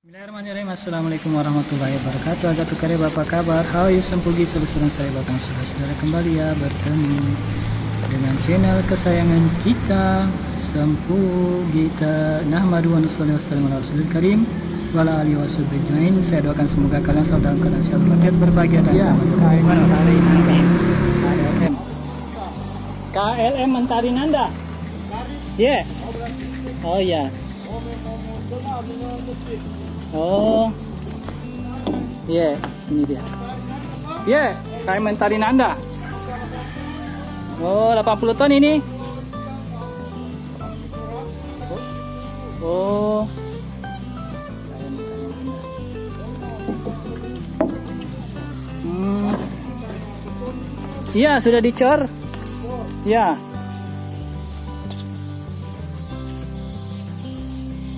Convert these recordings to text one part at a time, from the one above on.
Bismillahirrahmanirrahim. Assalamualaikum warahmatullahi wabarakatuh. Agak tukar ya, apa kabar? How you sempugi seluruh saya Bapak saudara kembali ya bertemu dengan channel kesayangan kita Sempugita Nahmadu wa nusalli wa sallim ala Rasulil Karim wa ala alihi washabihi ajmain. Saya doakan semoga kalian selalu dalam keadaan sehat walafiat berbahagia dan KLM Mentari Nanda. Yeah. Oh ya. Oh, iya, ini dia. Iya, KM Mentari Nanda. Oh, 80 ton ini. Oh. Iya, sudah dicor. Ya.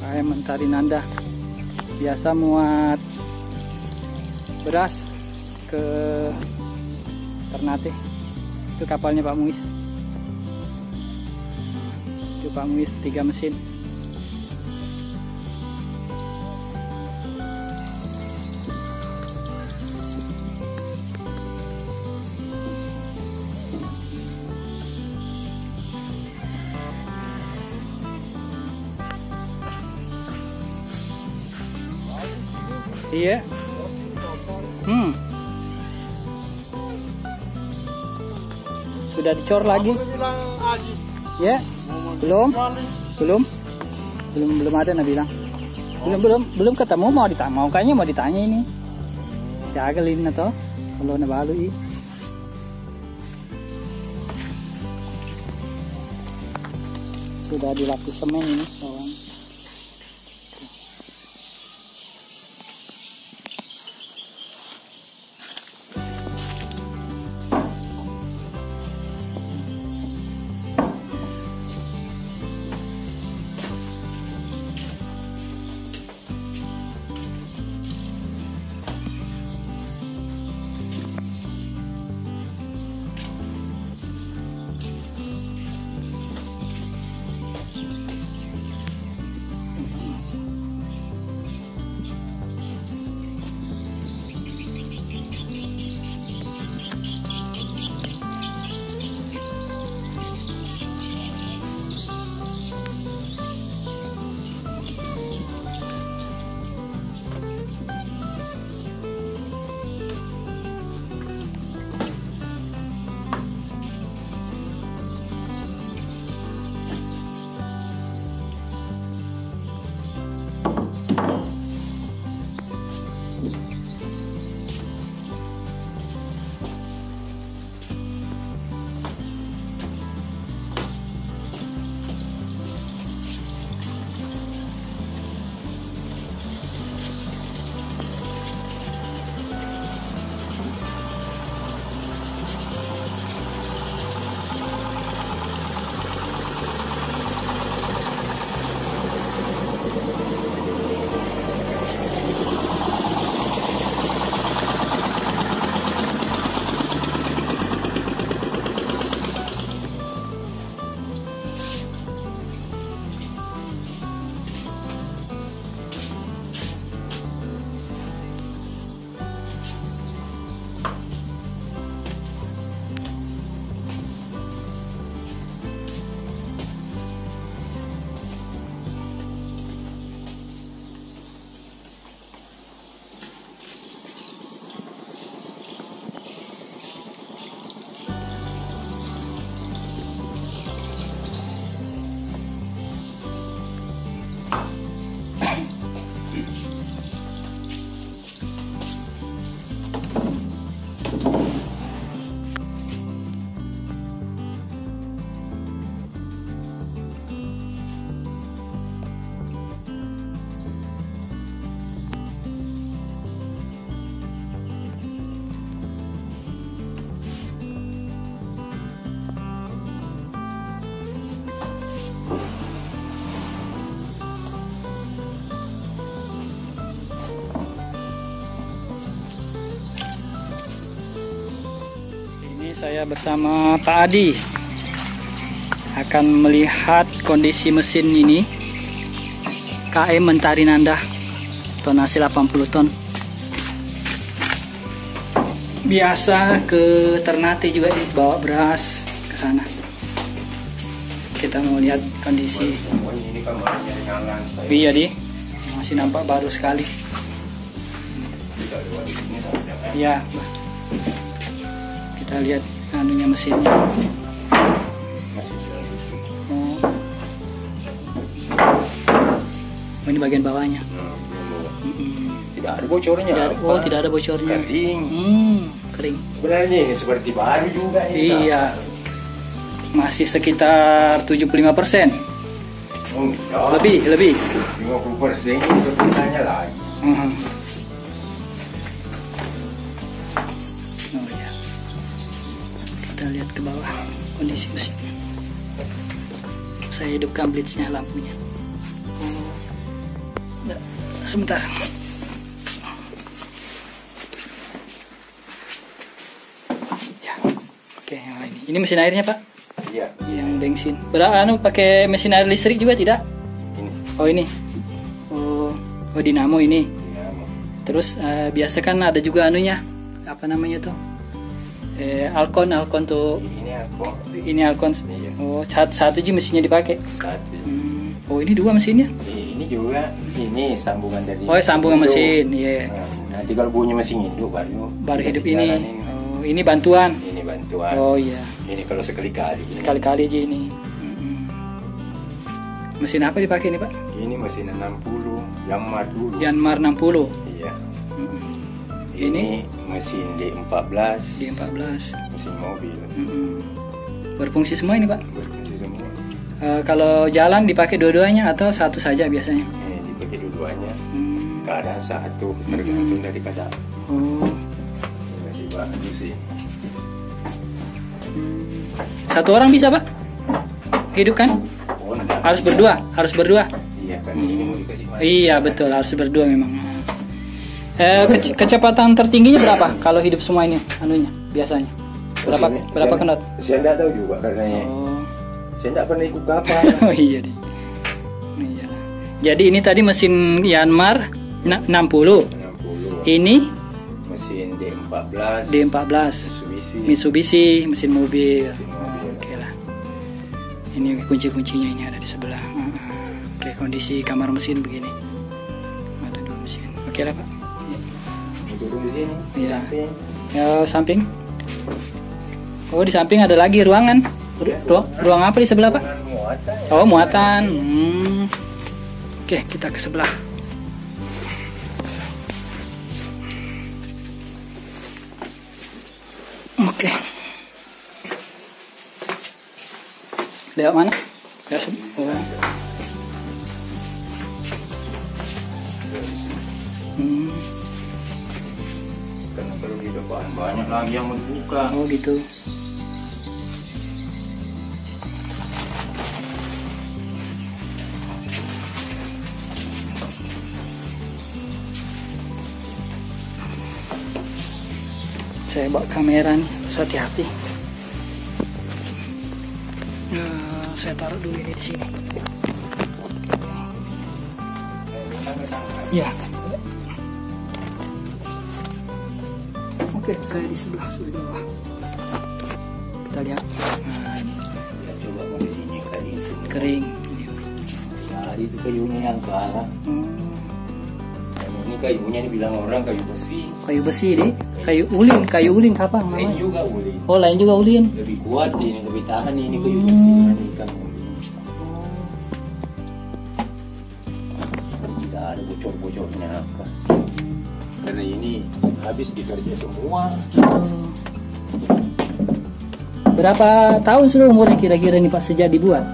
KM Mentari Nanda. Biasa muat beras ke Ternate. Itu kapalnya Pak Muis. Itu Pak Muis 3 mesin. Iya. Sudah dicor lagi. Ya. Belum ada Nabi bilang. Belum ketemu, mau kayaknya mau ditanya ini. Siagalin atau kalau nabalu i. Sudah dilapis semen ini kawan. Saya bersama Pak Adi akan melihat kondisi mesin ini KM Mentari Nanda. tonase 80 ton. Biasa ke Ternate juga bawa beras ke sana. Kita mau lihat kondisi. Ini kamarnya nyala. Iya di, masih nampak baru sekali. Iya. Kita lihat anunya mesinnya. Oh. Ini bagian bawahnya. Tidak ada bocornya. Tidak ada bocornya. Kering. Kering. Sebenarnya ini seperti baru juga ini. Iya. Masih sekitar 75%. Lebih. 50% ini kegunaannya lagi. Oh ya. Kita lihat ke bawah kondisi mesin. Saya hidupkan blitznya, lampunya. Sebentar. Ya. Oke, ini mesin airnya, Pak. Iya. Yang bensin. Pakai mesin air listrik juga tidak? Ini. Oh ini. Oh dinamo ini. Dinamo. Terus biasa kan ada juga anunya. Apa namanya tuh? Alcon tuh. Ini Alcon. Iya. Oh, satu aja mesinnya dipakai. Satu. Oh ini dua mesinnya? Ini juga. Ini sambungan dari. Oh sambungan mesin. Iya. Nanti kalau bunyi mesin hidup baru hidup ini. Oh ini bantuan. Ini bantuan. Oh iya. Ini kalau sekali-kali. Sekali-kali aja ini. Mesin apa dipakai ini, Pak? Ini mesin 60, Yanmar dulu. Yanmar 60. Iya. Ini mesin D14. Mesin mobil. Berfungsi semua ini, Pak? Berfungsi semua. Kalau jalan dipakai dua-duanya atau satu saja biasanya? Dipakai dua-duanya. Keadaan satu tergantung dari keadaan. Oh. Masih bagus sih. Satu orang bisa, Pak? Hidup kan? Oh, enggak. Harus berdua. Iya kan ini mau dikasih makan. Iya betul, harus berdua memang. Kecepatan tertingginya berapa kalau hidup semua ini anunya biasanya? Berapa knot? Saya enggak tahu juga karena saya enggak pernah ikut kapal. Oh iya deh. Iya. Jadi ini tadi mesin Yanmar 60. Ini mesin D14. Mitsubishi mesin mobil. Oke lah. Ini kunci-kuncinya ini ada di sebelah. Oke, kondisi kamar mesin begini. Ada dua mesin. Oke lah, Pak. Turun di sini. Iya. Ya, samping. Oh, di samping ada lagi ruangan. Ruang apa di sebelah, Pak? Oh, muatan. Oke, kita ke sebelah. Oke. Lewat mana? Karena kalau di depan banyak lagi yang mau dibuka. Oh gitu. Saya bawa kamera nih, harus hati-hati. Saya taruh dulu ini di sini. Ya. Oke, saya di sebelah bawah. Kita lihat. Nah, ini. Ya, coba kondisinya kering semua. Kering. Nah, itu kayunya yang kalah. Ini kayunya dibilang orang kayu besi. Kayu besi deh. Kayu ulin kapan namanya? Lain juga ulin. Oh, lain juga ulin. Lebih kuat ini, lebih tahan ini kayu besi dibandingkan ulin. Tidak ada bocor-bocornya apa. Karena ini habis dikerja semua. Berapa tahun sudah umurnya kira-kira nih Pak sejak dibuat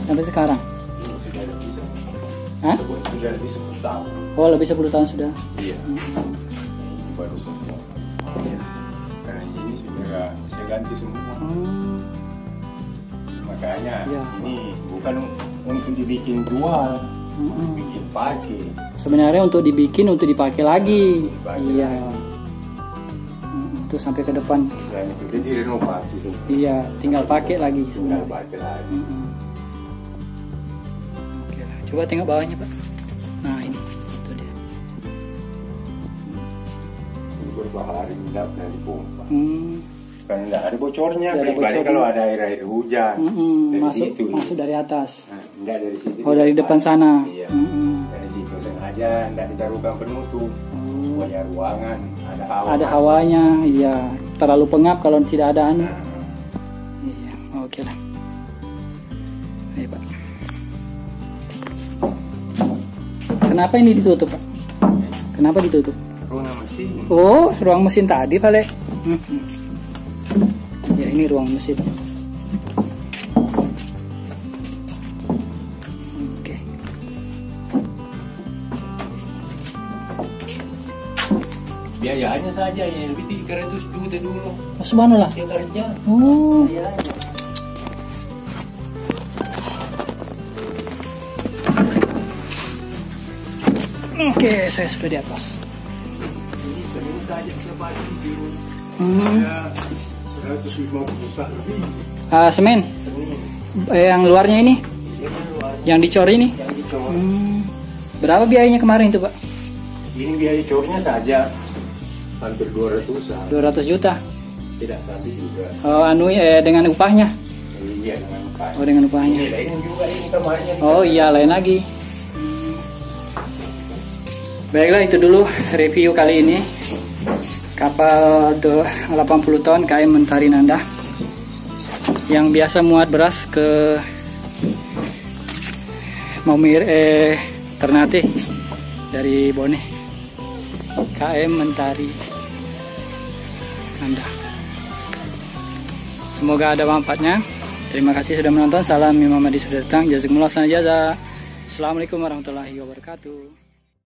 sampai sekarang? Ini sudah lebih 10. Hah? Sudah lebih 10 tahun. Oh, lebih 10 tahun sudah. Iya. Ini baru semua. Iya. Karena ini sudah saya ganti semua. Makanya Ya. ini bukan untuk dibikin jual, bikin pakai. Sebenarnya untuk dibikin untuk dipakai lagi. Dipakai Iya. lagi. Itu sampai ke depan. Istilahnya sudah direnovasi semua. Iya, tinggal pakai lagi Tinggal sebenarnya. pakai lagi. Oke lah. Coba tengok bawahnya Pak. Nah ini, itu dia. beberapa hari tidak pernah dipompa. Kan tidak ada bocornya. Tidak ada Kecuali bocornya. kalau ada air hujan dari situ. Masuk dari atas. Nah, tidak dari situ. Oh, dari depan sana. Iya. Dari situ sengaja tidak ditaruhkan penutup supaya ruangan ada hawa. Ada hawanya, iya. Terlalu pengap kalau tidak ada anu. Nah, Iya, oke lah. Ayo Pak. Kenapa ini ditutup Pak? Kenapa ditutup? ruangan mesin. Oh, ruang mesin tadi Pak Le. Ya ini ruang mesin. Oke. Biayanya saja yang lebih 300 juta dulu. Oh, subhanallah. Dia kerja. Oh. Biayanya. Oke, saya sudah di atas. Ini saja siapa di sini? Hmm. Ada 150 lebih. Semen. Senin. Yang luarnya ini, Dia kan luar yang dicor ini. yang dicor. Berapa biayanya kemarin itu Pak? Ini biaya cornya saja hampir 200-an. 200 juta. Tidak sampai juga. Oh, dengan upahnya. Iya dengan upah. Oh, dengan upahnya. Ini lain juga ini kamarnya. Oh iya, lain lagi. Baiklah, itu dulu review kali ini. Kapal 80 ton KM Mentari Nanda yang biasa muat beras ke Ternate dari Bone. KM Mentari Nanda. Semoga ada manfaatnya. Terima kasih sudah menonton. Salam Imam Mahdi sudah datang. Jazakumullah khairan jazaa. Assalamualaikum warahmatullahi wabarakatuh.